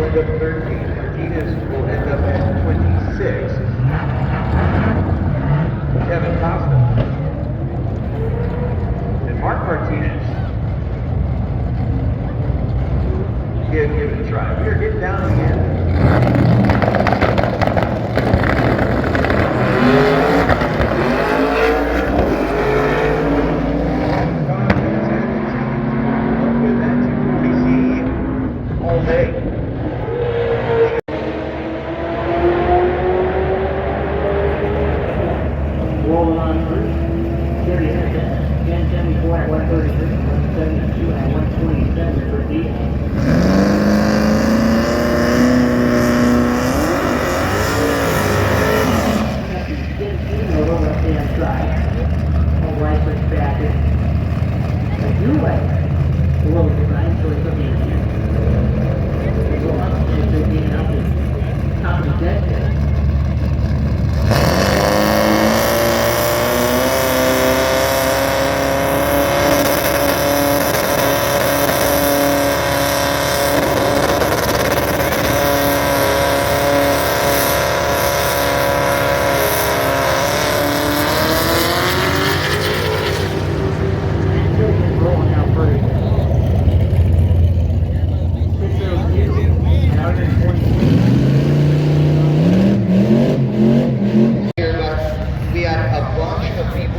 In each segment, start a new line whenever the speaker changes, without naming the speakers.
end up 13. Martinez will end up at 26. Kevin Costa. And Mark Martinez. Give it a try. We are getting down to the end.
Rolling on first, 30 seconds, 1074 at 136, 172 at 127 for Diaz.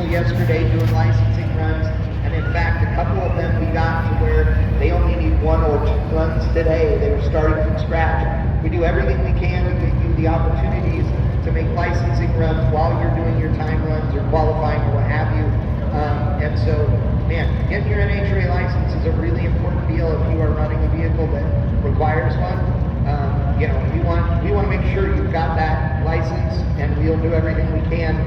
Yesterday doing licensing runs, and in fact a couple of them we got to where they only need 1 or 2 runs today. They were starting from scratch. We do everything we can to give you the opportunities to make licensing runs while you're doing your time runs or qualifying or what have you. And so, man, getting your NHRA license is a really important deal if you are running a vehicle that requires one. You know, we want to make sure you've got that license, and we'll do everything we can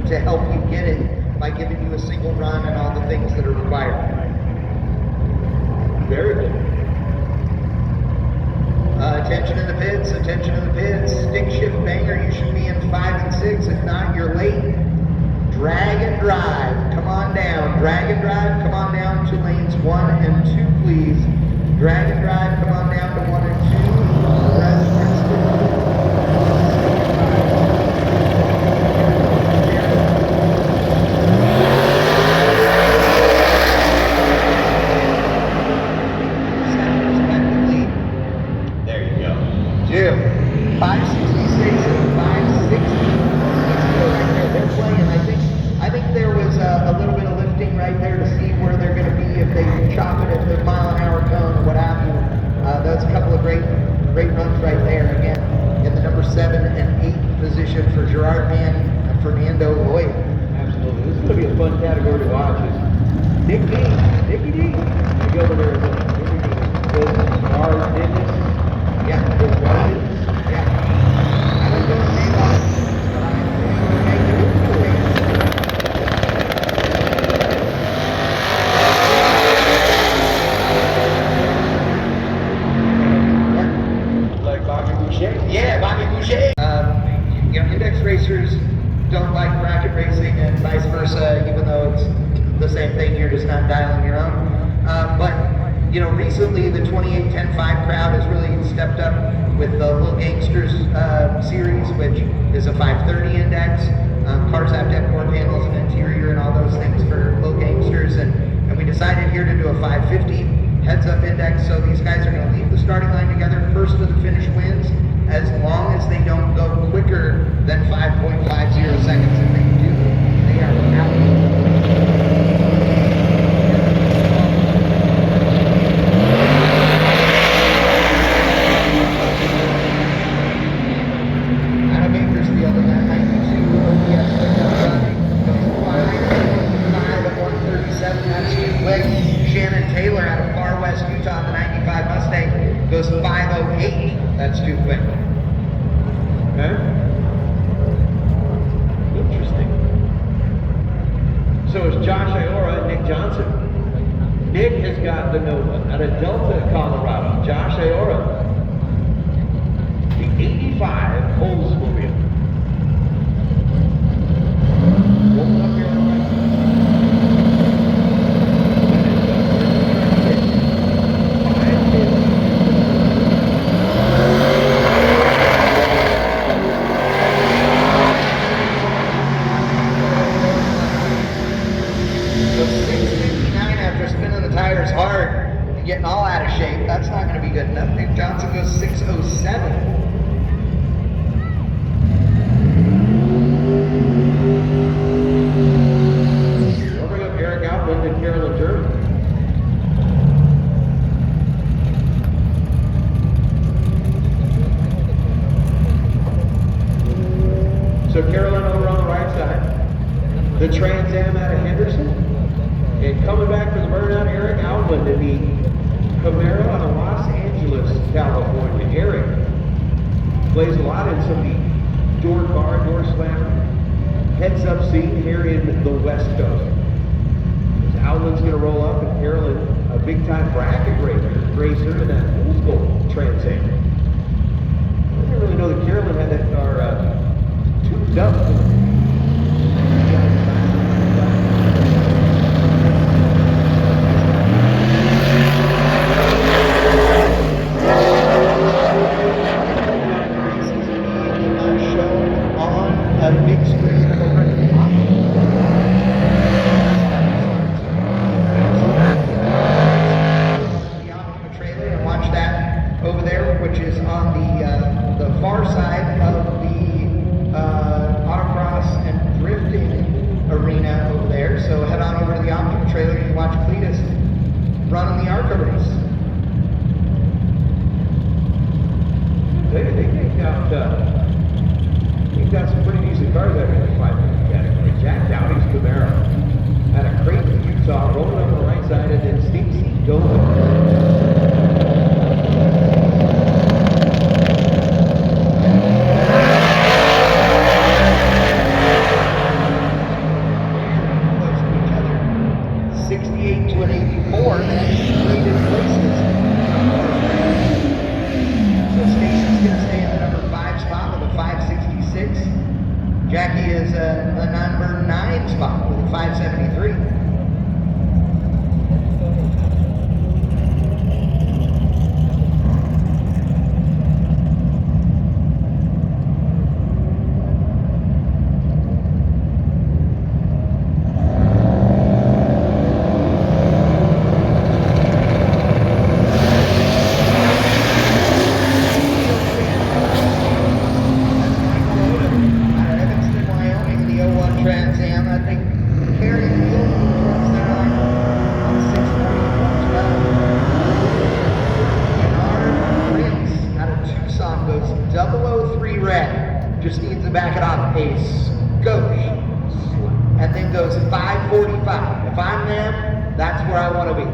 to help you get it by giving you a single run and all the things that are required. Very good. Attention in the pits, attention in the pits. Stick shift banger, you should be in 5 and 6. If not, you're late. Drag and drive, come on down. Drag and drive, come on down to lanes 1 and 2, please. Drag and drive, come on down to 1 and 2. Rest, great runs right there. Again, in the number 7 and 8 position for Gerard Manning and Fernando Loya.
Absolutely. This is going to be a fun category to watch. Nicky D. You go over there with Gerard Dennis.
Yeah. Yeah. I don't know the name of it, but yeah, Bobby Boucher. You know, index racers don't like bracket racing and vice versa, even though it's the same thing, you're just not dialing your own. But, you know, recently the 28-10-5 crowd has really stepped up with the Little Gangsters series, which is a 530 index. Cars have to have more panels and interior and all those things for Little Gangsters, and we decided here to do a 550 heads-up index, so these guys are going to leave the starting line together. First to the finish wins, as long as they don't go quicker than 5.50 seconds. If they do, they are out. Shannon Taylor out of Far West Utah, the 95 Mustang, goes 5:08. That's too quick.
Okay. Interesting. So is Josh Iora and Nick Johnson. Nick has got the Nova out of Delta, Colorado. Josh Iora, the 85 Oldsmobile. Rolling up here on the right. So Carolyn over on the right side. The Trans Am out of Henderson. And coming back for the burnout, Eric Outland in the Camaro out of Los Angeles, California. Eric plays a lot in some of the door car, door slammer, heads up scene here in the West Coast. Outland's going to roll up, and Carolyn, a big time bracket racer in that Fool's Gold Trans Am. I didn't really know that Carolyn had that car tuned up.
Shown on a big screen over at the Optima trailer and watch that over there, which is on the far side of the autocross and drifting arena over there. So head on over to the Optima trailer and watch Cletus running the ARCA race.
They've got some pretty decent cars out here in the 550 category. Jack Dowdy's Camaro out of Creighton, Utah, rolling on the right side, and then Stacey Dolan.
Close to each other. 68 to an 84, that's traded places. So Stacy's going to stay in the number 5 spot with a 566. Jackie is the number 9 spot with a 573. Trans Am, I think Carrie Field towards there on 640 Bennard Prince out of Tucson goes 003 red. Just needs to back it off a skosh. And then goes 545. If I'm them, that's where I want to be.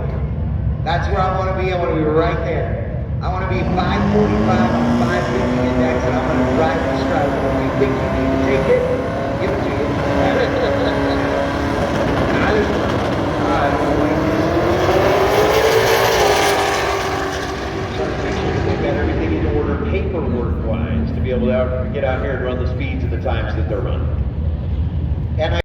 That's where I want to be. I want to be right there. I want to be 545 on 550 index, and I'm going to drive the Strider. If you think you need to take it, give it to you.